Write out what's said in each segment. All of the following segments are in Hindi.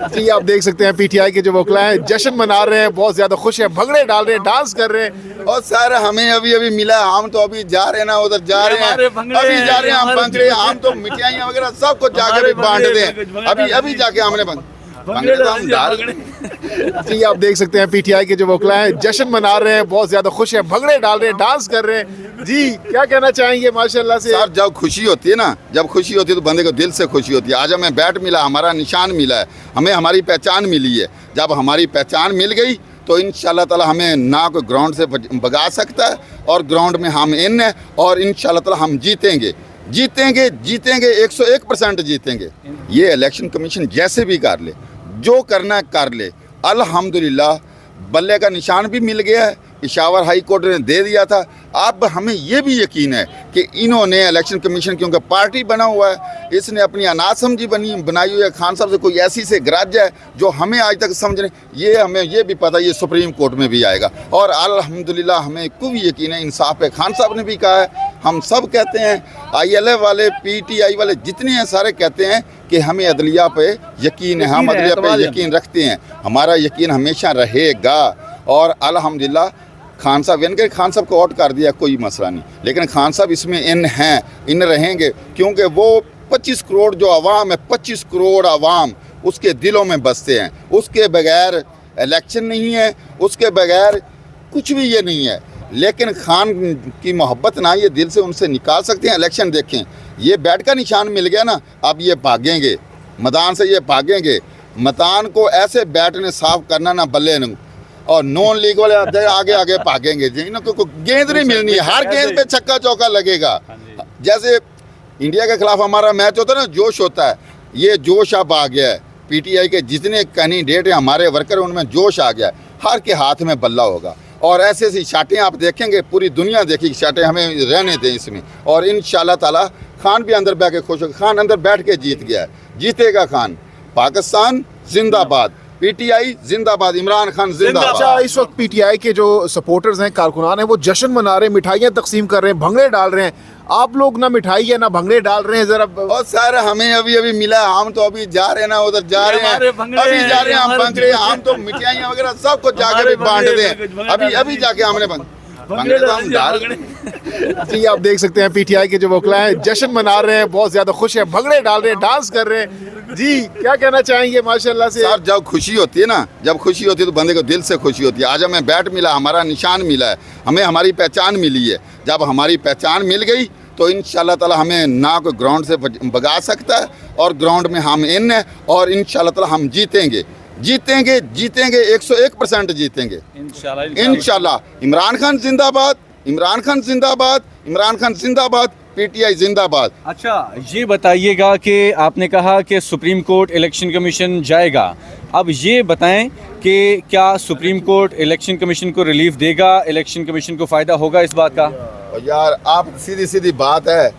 जी आप देख सकते हैं पीटीआई के जो वकला हैं जश्न मना रहे हैं, बहुत ज्यादा खुश हैं, भंगड़े डाल रहे हैं, डांस कर रहे हैं। और सर हमें अभी अभी मिला, हम तो अभी जा रहे हैं ना, उधर जा रहे हैं, अभी जा रहे हैं हम भंगड़े, हम तो मिठाइयाँ वगैरह सब कुछ जाके भी बांट दें, अभी अभी जाके हमने भंगड़े तो हम डाल। जी आप देख सकते हैं पीटीआई के जो वकला हैं जश्न मना रहे हैं, बहुत ज्यादा खुश हैं, भंगड़े डाल रहे हैं, डांस कर रहे हैं। जी क्या कहना चाहेंगे माशाल्लाह से? सर जब खुशी होती है ना, जब खुशी होती है तो बंदे को दिल से खुशी होती है। आज हमें बैट मिला, हमारा निशान मिला है, हमें हमारी पहचान मिली है। जब हमारी पहचान मिल गई तो इंशाल्लाह ताला हमें ना कोई ग्राउंड से भगा सकता है, और ग्राउंड में हम इन है, और इंशाल्लाह ताला हम जीतेंगे जीतेंगे जीतेंगे 101% जीतेंगे। ये इलेक्शन कमीशन जैसे भी कर ले, जो करना है कर ले। अल्हम्दुलिल्लाह बल्ले का निशान भी मिल गया है, पेशावर हाई कोर्ट ने दे दिया था। अब हमें ये भी यकीन है कि इन्होंने इलेक्शन कमीशन, क्योंकि पार्टी बना हुआ है, इसने अपनी अनासमझी बनाई हुई है। खान साहब से कोई ऐसी से ग्रज है जो हमें आज तक समझ नहीं, ये हमें ये भी पता ये सुप्रीम कोर्ट में भी आएगा। और अल्हम्दुलिल्लाह हमें खूब यकीन है, इंसाफ है। खान साहब ने भी कहा है, हम सब कहते हैं, ILA वाले, PTI वाले जितने हैं सारे कहते हैं कि हमें अदलिया पे यकीन है, हम अदलिया पे यकीन रखते हैं, हमारा यकीन हमेशा रहेगा। और अल्हम्दुलिल्लाह खान साहब यानी कि खान साहब को वोट कर दिया, कोई मसला नहीं, लेकिन खान साहब इसमें इन हैं, इन रहेंगे, क्योंकि वो 25 करोड़ जो आवाम है, 25 करोड़ आवाम उसके दिलों में बसते हैं। उसके बगैर इलेक्शन नहीं है, उसके बगैर कुछ भी ये नहीं है। लेकिन खान की मोहब्बत ना ये दिल से उनसे निकाल सकते हैं। इलेक्शन देखें, ये बैट का निशान मिल गया ना, अब ये भागेंगे मैदान से, ये भागेंगे मैदान को, ऐसे बैट ने साफ करना ना बल्ले न, और नॉन लीग वाले आगे आगे भागेंगे। इनको गेंद नहीं मिलनी है, हर गेंद पे छक्का चौका लगेगा। जैसे इंडिया के खिलाफ हमारा मैच होता है ना, जोश होता है, ये जोश अब आ गया है। PTI के जितने कैंडिडेट हैं, हमारे वर्कर, उनमें जोश आ गया है, हर के हाथ में बल्ला होगा। और ऐसी ऐसी शाटें आप देखेंगे, पूरी दुनिया देखेगी शाटें, हमें रहने दें इसमें। और इंशाल्लाह ताला खान भी अंदर बैठ के खुश होगा। खान अंदर बैठ के जीत गया है, जीतेगा खान। पाकिस्तान जिंदाबाद, PTI जिंदाबाद, इमरान खान जिंदाबाद। अच्छा, इस वक्त PTI के जो सपोर्टर्स हैं, कारकुनान हैं, वो जश्न मना रहे हैं, मिठाइयाँ तकसीम कर रहे हैं, भंगड़े डाल रहे हैं। आप लोग ना मिठाई है ना भंगड़े डाल रहे हैं, जरा। और सर हमें अभी अभी मिला, हम तो अभी जा रहे हैं ना, उधर जा रहे हैं, अभी जा रहे हैं हम भंगड़े, हम तो मिठाइयाँ वगैरह सब कुछ जाके भी बांट दें, अभी अभी जाके हमने भंगड़े तो हम डाल। जी आप देख सकते हैं PTI के जो वकला हैं जश्न मना रहे हैं, बहुत ज्यादा खुश हैं, भंगड़े डाल रहे हैं, डांस कर रहे हैं। जी क्या कहना चाहेंगे माशाल्लाह से? सर जब खुशी होती है ना, जब खुशी होती है तो बंदे को दिल से खुशी होती है। आज हमें बैट मिला, हमारा निशान मिला है, हमें हमारी पहचान मिली है। जब हमारी पहचान मिल गई तो इंशाल्लाह ताला हमें ना कोई ग्राउंड से भगा सकता है, और ग्राउंड में हम इन है, और इंशाल्लाह ताला हम जीतेंगे जीतेंगे जीतेंगे 101% जीतेंगे इंशाल्लाह। इमरान खान जिंदाबाद, इमरान खान जिंदाबाद, इमरान खान जिंदाबाद, PTI जिंदाबाद। अच्छा ये बताइएगा कि आपने कहा कि सुप्रीम कोर्ट इलेक्शन कमीशन जाएगा, अब ये बताएं कि क्या सुप्रीम कोर्ट इलेक्शन कमीशन को रिलीफ देगा, इलेक्शन कमीशन को फ़ायदा होगा इस बात का? यार आप सीधी सीधी बात है,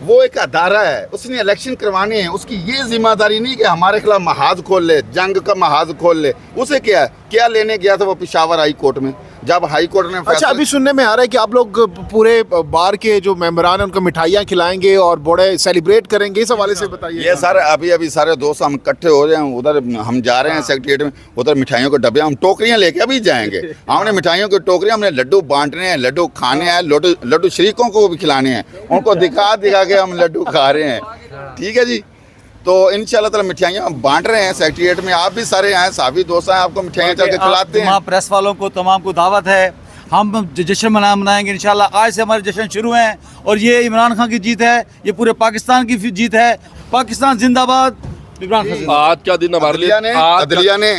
वो एक अदारा है, उसने इलेक्शन करवाने हैं, उसकी ये जिम्मेदारी नहीं कि हमारे खिलाफ महाज खोल ले, जंग का महाज खोल ले। उसे क्या है, क्या लेने गया था वो पेशावर हाई कोर्ट में, जब हाई कोर्ट ने। अच्छा अभी सुनने में आ रहा है कि आप लोग पूरे बार के जो मेंबरान हैं उनको मिठाइयाँ खिलाएंगे और बड़े सेलिब्रेट करेंगे, इस हवाले से बताइए। ये सारे अभी अभी सारे दोस्त हम इकट्ठे हो रहे हैं, उधर हम जा रहे हैं सेक्रेटरीट में, उधर मिठाइयों के डब्बे, हम टोकरियाँ लेके अभी जाएंगे। हमने मिठाइयों की टोकरियाँ, हमने लड्डू बांटने हैं, लड्डू खाने हैं, लड्डू शरीकों को भी खिलाने हैं, उनको दिखा दिखा के हम लड्डू खा रहे हैं। ठीक है जी, तो इंशाल्लाह ताला मिठाइयाँ हम बांट रहे हैं सेक्रेटरीट में। आप भी सारे आए, साभी दोस्त हैं, आपको मिठाइयाँ चल के खिलाते हैं। प्रेस वालों को तमाम को दावत है, हम जश्न मनाएंगे इंशाल्लाह। आज से हमारे जश्न शुरू हैं, और ये इमरान खान की जीत है, ये पूरे पाकिस्तान की जीत है। पाकिस्तान जिंदाबाद, इमरान खान। आज का दिन हमारे लिए अदलिया ने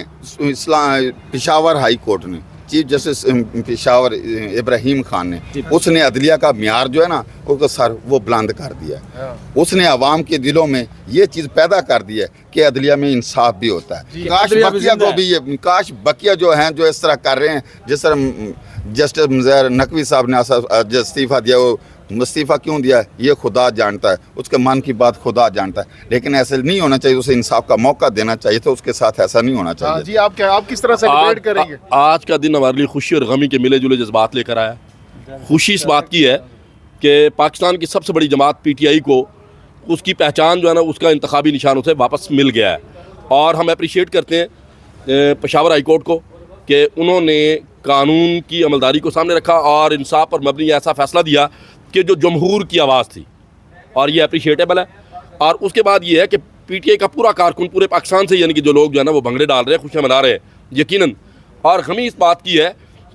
पेशावर हाई कोर्ट ने, चीफ जस्टिस पेशावर इब्राहिम खान ने, उसने अदलिया का म्यार जो है ना, उसका सर वो बुलंद कर दिया है। उसने आवाम के दिलों में ये चीज़ पैदा कर दी है कि अदलिया में इंसाफ भी होता है। काश बकिया को भी ये, काश बकिया जो हैं, जो इस तरह कर रहे हैं, जिस तरह जस्टिस मुज़फ़्फ़र नकवी साहब ने इस्तीफ़ा दिया, वो इस्तीफ़ा क्यों दिया ये खुदा जानता है, उसके मन की बात खुदा जानता है, लेकिन ऐसे नहीं होना चाहिए। उसे इंसाफ का मौका देना चाहिए, तो उसके साथ ऐसा नहीं होना चाहिए। जी आप किस तरह सेलिब्रेट करेंगे? आज का दिन हमारे लिए खुशी और गमी के मिले जुले जज्बात लेकर आया। खुशी इस बात की है कि पाकिस्तान की सबसे बड़ी जमात PTI को उसकी पहचान जो है ना उसका इंतखाबी निशान उसे वापस मिल गया है। और हम अप्रिशिएट करते हैं पेशावर हाई कोर्ट को कि उन्होंने कानून की अमलदारी को सामने रखा और इंसाफ पर मबनी ऐसा फ़ैसला दिया कि जो जमहूर की आवाज़ थी, और ये अप्रिशिएटेबल है। और उसके बाद ये है कि पीटीआई का पूरा कारकुन पूरे पाकिस्तान से, यानी कि जो लोग जो है ना वो भंगड़े डाल रहे हैं, खुशियाँ मना रहे हैं यकीनन। और हमें इस बात की है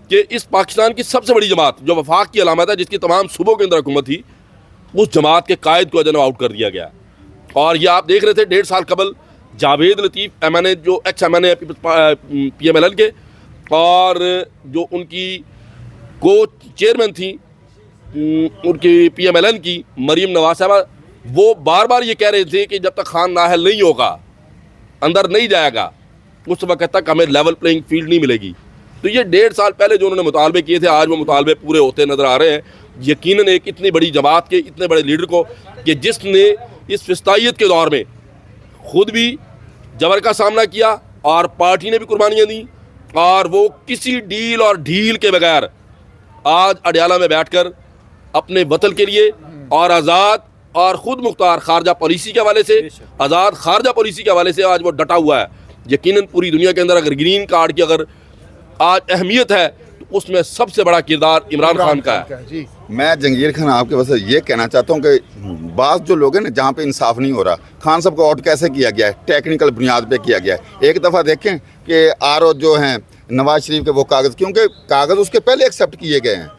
कि इस पाकिस्तान की सबसे बड़ी जमात जो वफाक की अलामत है, जिसकी तमाम सूबों के अंदर हुकूमत थी, उस जमात के कायद को जनाब आउट कर दिया गया। और ये आप देख रहे थे 1.5 साल कबल जावेद लतीफ़ MNA जो एक्स MNA PMLN के, और जो उनकी को चेयरमैन थी उनकी PMLN की मरीम नवाज साहबा, वो बार बार ये कह रहे थे कि जब तक खान नाहल नहीं होगा, अंदर नहीं जाएगा, उस वक्त तक हमें लेवल प्लेइंग फील्ड नहीं मिलेगी। तो ये 1.5 साल पहले जो उन्होंने मुतालबे किए थे, आज वो मुतालबे पूरे होते नज़र आ रहे हैं। यकीनन एक इतनी बड़ी जमात के इतने बड़े लीडर को, कि जिसने इस फिस्तायत के दौर में खुद भी जबर का सामना किया और पार्टी ने भी कुर्बानियाँ दी, और वो किसी डील और ढील के बगैर आज अडयाला में बैठकर अपने वतन के लिए और आज़ाद और ख़ुद मुख्तार खारजा पॉलिसी के हवाले से, आज़ाद खारजा पॉलिसी के हवाले से आज वो डटा हुआ है। यकीनन पूरी दुनिया के अंदर अगर ग्रीन कार्ड की अगर आज अहमियत है तो उसमें सबसे बड़ा किरदार इमरान खान का है। जी मैं जंगीर खान आपके पास ये कहना चाहता हूँ कि बात जो लोग हैं ना, जहाँ पे इंसाफ नहीं हो रहा, खान साहब को आउट कैसे किया गया है? टेक्निकल बुनियाद पे किया गया है। एक दफ़ा देखें कि RO जो हैं नवाज शरीफ के वो कागज़, क्योंकि कागज़ उसके पहले एक्सेप्ट किए गए हैं,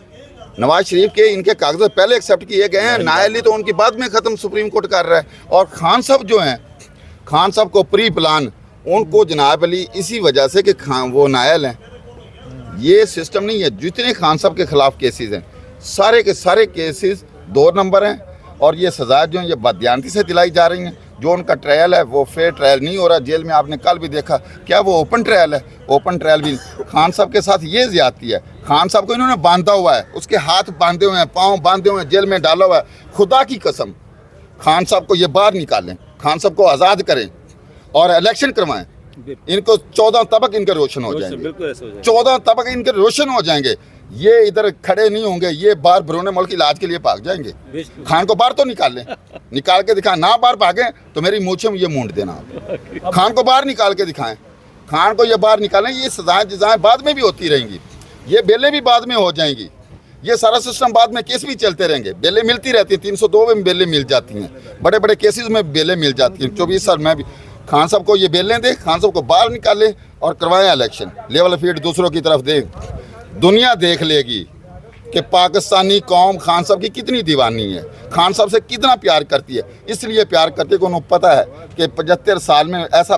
नवाज शरीफ के इनके कागज़ पहले एक्सेप्ट किए गए हैं। नायली तो उनकी बाद में ख़त्म सुप्रीम कोर्ट कर रहा है। और खान साहब जो हैं, खान साहब को प्री प्लान उनको जनाब अली इसी वजह से कि खान वो नायल हैं। ये सिस्टम नहीं है। जितने खान साहब के ख़िलाफ़ केसेस हैं, सारे के सारे केसेस 2 नंबर हैं, और ये सज़ा जो है ये बदयानती से दिलाई जा रही हैं। जो उनका ट्रायल है वो फेयर ट्रायल नहीं हो रहा। जेल में आपने कल भी देखा, क्या वो ओपन ट्रायल है? ओपन ट्रायल भी खान साहब के साथ ये ज़्यादती है। खान साहब को इन्होंने बांधा हुआ है, उसके हाथ बांधे हुए हैं, पाँव बांधे हुए हैं, जेल में डाला हुआ है। खुदा की कसम, खान साहब को ये बाहर निकालें, खान साहब को आज़ाद करें और इलेक्शन करवाएं। इनको 14 तबक इनके रोशन हो जाएंगे, 14 तबक इनके रोशन हो जाएंगे। ये इधर खड़े नहीं होंगे, ये बाहर बरूने मुल्क इलाज के लिए भाग जाएंगे। खान को बाहर तो निकाल लें, निकाल के दिखाएं। ना बाहर भागें तो मेरी मूछे में ये मूंड देना। खान को बाहर निकाल के दिखाएं, खान को ये बाहर निकालें। ये सजाएं जजाएं बाद में भी होती रहेंगी, ये बेलें भी बाद में हो जाएंगी, ये सारा सिस्टम बाद में केस भी चलते रहेंगे। बेलें मिलती रहती हैं, 302 में बेलें मिल जाती हैं, बड़े बड़े केसेस में बेलें मिल जाती हैं। 24 साल में भी खान साहब को ये बेलें दें, खान साहब को बाहर निकालें और करवाएं इलेक्शन। लेवल फील्ड दूसरों की तरफ दें। दुनिया देख लेगी कि पाकिस्तानी कौम खान साहब की कितनी दीवानी है, खान साहब से कितना प्यार करती है। इसलिए प्यार करते को उन्हें पता है कि 75 साल में ऐसा